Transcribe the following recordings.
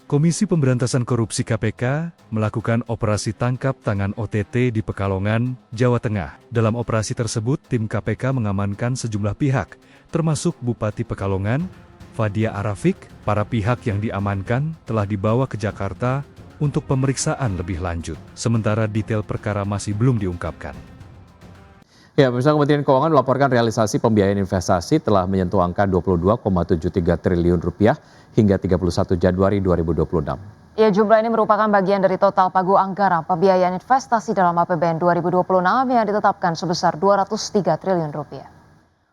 Komisi Pemberantasan Korupsi KPK melakukan operasi tangkap tangan OTT di Pekalongan, Jawa Tengah. Dalam operasi tersebut, tim KPK mengamankan sejumlah pihak, termasuk Bupati Pekalongan, Fadia Arafik. Para pihak yang diamankan telah dibawa ke Jakarta untuk pemeriksaan lebih lanjut. Sementara detail perkara masih belum diungkapkan. Ya, pemirsa, Kementerian Keuangan melaporkan realisasi pembiayaan investasi telah menyentuh angka 22,73 triliun rupiah hingga 31 Januari 2026. Ya, jumlah ini merupakan bagian dari total pagu anggaran pembiayaan investasi dalam APBN 2026 yang ditetapkan sebesar 203 triliun rupiah.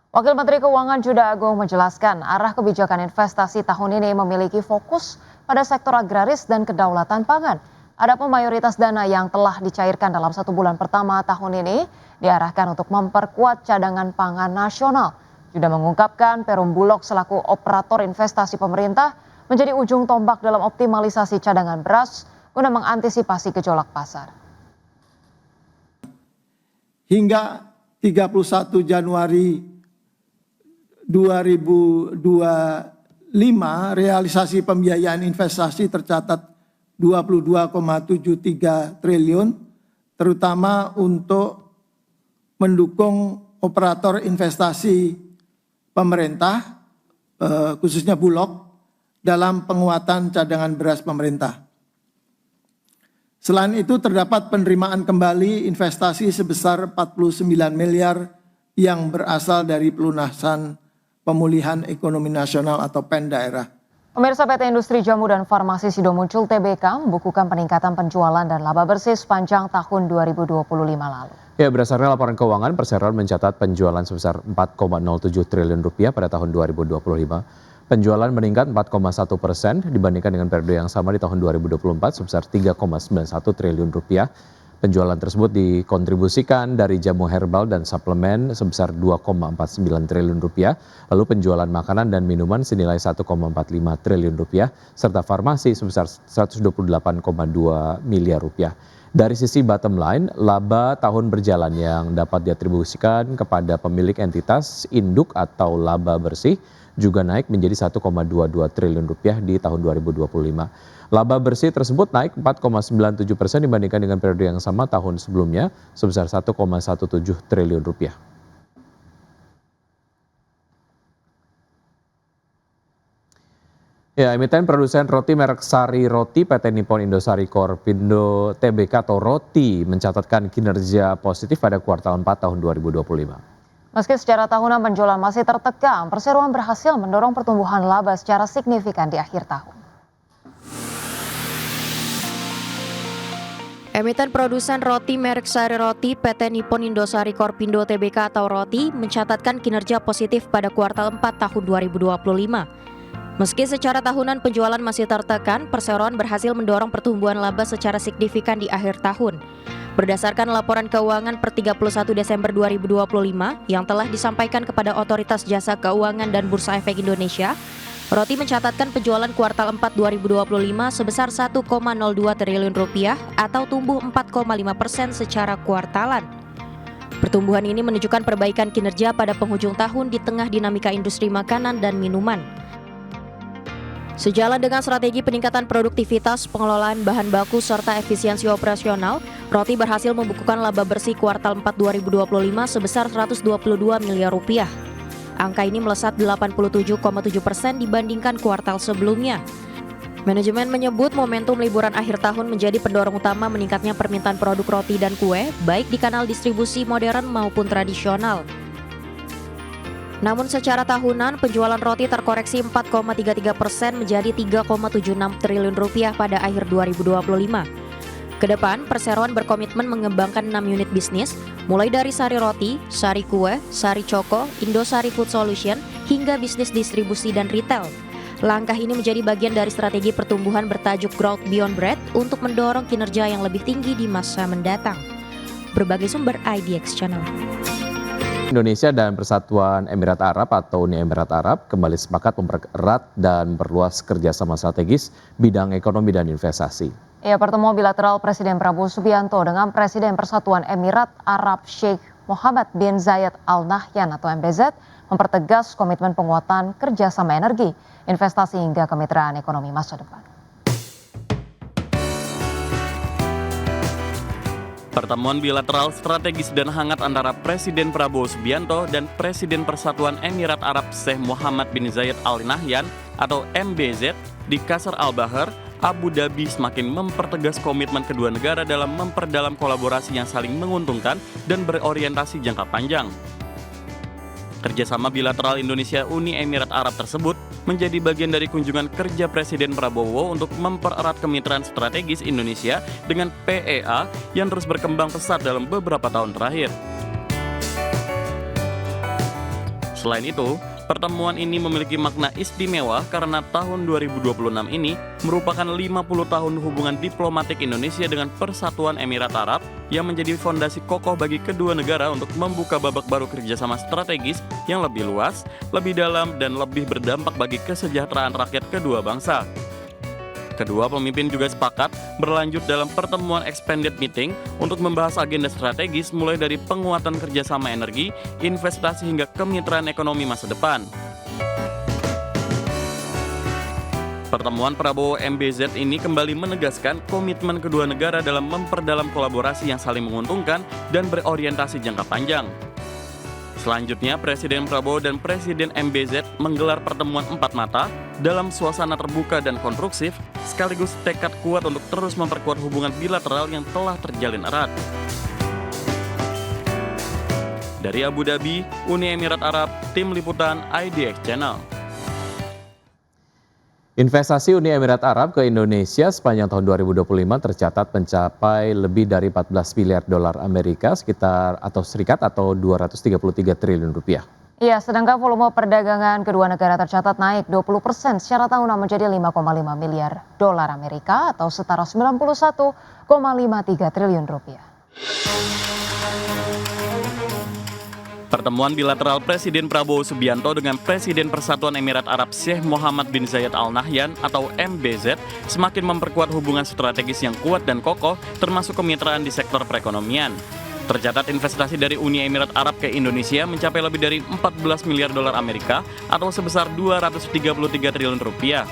Wakil Menteri Keuangan Juda Agung menjelaskan arah kebijakan investasi tahun ini memiliki fokus pada sektor agraris dan kedaulatan pangan. Adapun mayoritas dana yang telah dicairkan dalam 1 bulan pertama tahun ini diarahkan untuk memperkuat cadangan pangan nasional. Juda mengungkapkan Perum Bulog selaku operator investasi pemerintah menjadi ujung tombak dalam optimalisasi cadangan beras guna mengantisipasi gejolak pasar. Hingga 31 Januari 2025 realisasi pembiayaan investasi tercatat 22,73 triliun, terutama untuk mendukung operator investasi pemerintah, khususnya Bulog, dalam penguatan cadangan beras pemerintah. Selain itu terdapat penerimaan kembali investasi sebesar 49 miliar yang berasal dari pelunasan pemulihan ekonomi nasional atau PEN daerah. Pemirsa, PT Industri Jamu dan Farmasi Sido Muncul TBK membukukan peningkatan penjualan dan laba bersih sepanjang tahun 2025 lalu. Ya, berdasarkan laporan keuangan, Perseroan mencatat penjualan sebesar 4,07 triliun rupiah pada tahun 2025. Penjualan meningkat 4,1% dibandingkan dengan periode yang sama di tahun 2024 sebesar 3,91 triliun rupiah. Penjualan tersebut dikontribusikan dari jamu herbal dan suplemen sebesar 2,49 triliun rupiah, lalu penjualan makanan dan minuman senilai 1,45 triliun rupiah, serta farmasi sebesar 128,2 miliar rupiah. Dari sisi bottom line, laba tahun berjalan yang dapat diatribusikan kepada pemilik entitas induk atau laba bersih juga naik menjadi 1,22 triliun rupiah di tahun 2025. Laba bersih tersebut naik 4,97% dibandingkan dengan periode yang sama tahun sebelumnya sebesar 1,17 triliun rupiah. Ya, emiten produsen roti merek Sari Roti PT Nippon Indosari Korpindo TBK atau Roti mencatatkan kinerja positif pada kuartal 4 tahun 2025. Meski secara tahunan penjualan masih tertekan, perseroan berhasil mendorong pertumbuhan laba secara signifikan di akhir tahun. Emiten produsen roti merek Sari Roti PT Nippon Indosari Korpindo TBK atau Roti mencatatkan kinerja positif pada kuartal 4 tahun 2025. Meski secara tahunan penjualan masih tertekan, perseroan berhasil mendorong pertumbuhan laba secara signifikan di akhir tahun. Berdasarkan laporan keuangan per 31 Desember 2025 yang telah disampaikan kepada Otoritas Jasa Keuangan dan Bursa Efek Indonesia, Roti mencatatkan penjualan kuartal 4 2025 sebesar 1,02 triliun rupiah atau tumbuh 4,5% secara kuartalan. Pertumbuhan ini menunjukkan perbaikan kinerja pada penghujung tahun di tengah dinamika industri makanan dan minuman. Sejalan dengan strategi peningkatan produktivitas, pengelolaan bahan baku, serta efisiensi operasional, Roti berhasil membukukan laba bersih kuartal 4 2025 sebesar 122 miliar rupiah. Angka ini melesat 87,7% dibandingkan kuartal sebelumnya. Manajemen menyebut momentum liburan akhir tahun menjadi pendorong utama meningkatnya permintaan produk roti dan kue, baik di kanal distribusi modern maupun tradisional. Namun secara tahunan, penjualan roti terkoreksi 4,33% menjadi 3,76 triliun rupiah pada akhir 2025. Kedepan, perseroan berkomitmen mengembangkan 6 unit bisnis, mulai dari Sari Roti, Sari Kue, Sari Coko, Indosari Food Solution, hingga bisnis distribusi dan retail. Langkah ini menjadi bagian dari strategi pertumbuhan bertajuk Growth Beyond Bread untuk mendorong kinerja yang lebih tinggi di masa mendatang. Berbagai sumber IDX Channel. Indonesia dan Persatuan Emirat Arab atau Uni Emirat Arab kembali sepakat mempererat dan memperluas kerjasama strategis bidang ekonomi dan investasi. Ya, pertemuan bilateral Presiden Prabowo Subianto dengan Presiden Persatuan Emirat Arab Sheikh Mohammed bin Zayed Al Nahyan atau MBZ mempertegas komitmen penguatan kerjasama energi, investasi hingga kemitraan ekonomi masa depan. Pertemuan bilateral strategis dan hangat antara Presiden Prabowo Subianto dan Presiden Persatuan Emirat Arab Sheikh Mohammed bin Zayed Al Nahyan atau MBZ di Qasr Al Bahar, Abu Dhabi semakin mempertegas komitmen kedua negara dalam memperdalam kolaborasi yang saling menguntungkan dan berorientasi jangka panjang. Kerjasama bilateral Indonesia-Uni Emirat Arab tersebut menjadi bagian dari kunjungan kerja Presiden Prabowo untuk mempererat kemitraan strategis Indonesia dengan PEA yang terus berkembang pesat dalam beberapa tahun terakhir. Selain itu, pertemuan ini memiliki makna istimewa karena tahun 2026 ini merupakan 50 tahun hubungan diplomatik Indonesia dengan Persatuan Emirat Arab yang menjadi fondasi kokoh bagi kedua negara untuk membuka babak baru kerjasama strategis yang lebih luas, lebih dalam, dan lebih berdampak bagi kesejahteraan rakyat kedua bangsa. Kedua pemimpin juga sepakat berlanjut dalam pertemuan expanded meeting untuk membahas agenda strategis mulai dari penguatan kerjasama energi, investasi hingga kemitraan ekonomi masa depan. Pertemuan Prabowo MBZ ini kembali menegaskan komitmen kedua negara dalam memperdalam kolaborasi yang saling menguntungkan dan berorientasi jangka panjang. Selanjutnya, Presiden Prabowo dan Presiden MBZ menggelar pertemuan empat mata dalam suasana terbuka dan konstruksif, sekaligus tekad kuat untuk terus memperkuat hubungan bilateral yang telah terjalin erat. Dari Abu Dhabi, Uni Emirat Arab, Tim Liputan IDX Channel. Investasi Uni Emirat Arab ke Indonesia sepanjang tahun 2025 tercatat mencapai lebih dari 14 miliar dolar Amerika serikat atau 233 triliun rupiah. Iya, sedangkan volume perdagangan kedua negara tercatat naik 20% secara tahunan menjadi 5,5 miliar dolar Amerika atau setara 91,53 triliun rupiah. Pertemuan bilateral Presiden Prabowo Subianto dengan Presiden Persatuan Emirat Arab Sheikh Mohammed bin Zayed Al Nahyan atau MBZ semakin memperkuat hubungan strategis yang kuat dan kokoh termasuk kemitraan di sektor perekonomian. Tercatat investasi dari Uni Emirat Arab ke Indonesia mencapai lebih dari 14 miliar dolar Amerika atau sebesar 233 triliun rupiah.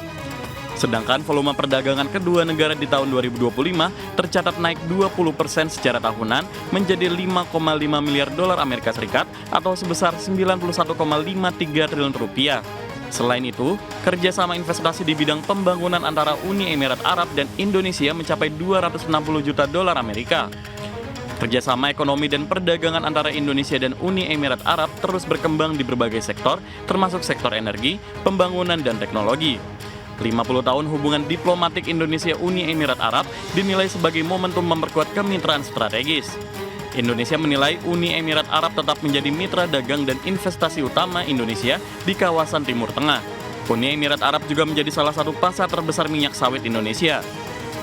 Sedangkan volume perdagangan kedua negara di tahun 2025 tercatat naik 20% secara tahunan menjadi 5,5 miliar dolar Amerika Serikat atau sebesar 91,53 triliun rupiah. Selain itu, kerjasama investasi di bidang pembangunan antara Uni Emirat Arab dan Indonesia mencapai 260 juta dolar Amerika. Kerjasama ekonomi dan perdagangan antara Indonesia dan Uni Emirat Arab terus berkembang di berbagai sektor, termasuk sektor energi, pembangunan, dan teknologi. 50 tahun hubungan diplomatik Indonesia-Uni Emirat Arab dinilai sebagai momentum memperkuat kemitraan strategis. Indonesia menilai Uni Emirat Arab tetap menjadi mitra dagang dan investasi utama Indonesia di kawasan Timur Tengah. Uni Emirat Arab juga menjadi salah satu pasar terbesar minyak sawit Indonesia.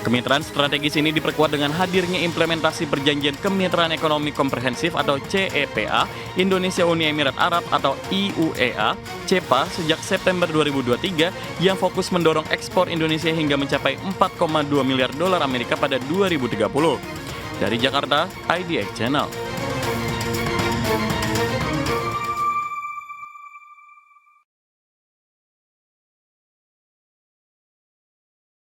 Kemitraan strategis ini diperkuat dengan hadirnya implementasi Perjanjian Kemitraan Ekonomi Komprehensif atau CEPA Indonesia Uni Emirat Arab atau IUEA CEPA sejak September 2023 yang fokus mendorong ekspor Indonesia hingga mencapai 4,2 miliar dolar Amerika pada 2030. Dari Jakarta, IDX Channel.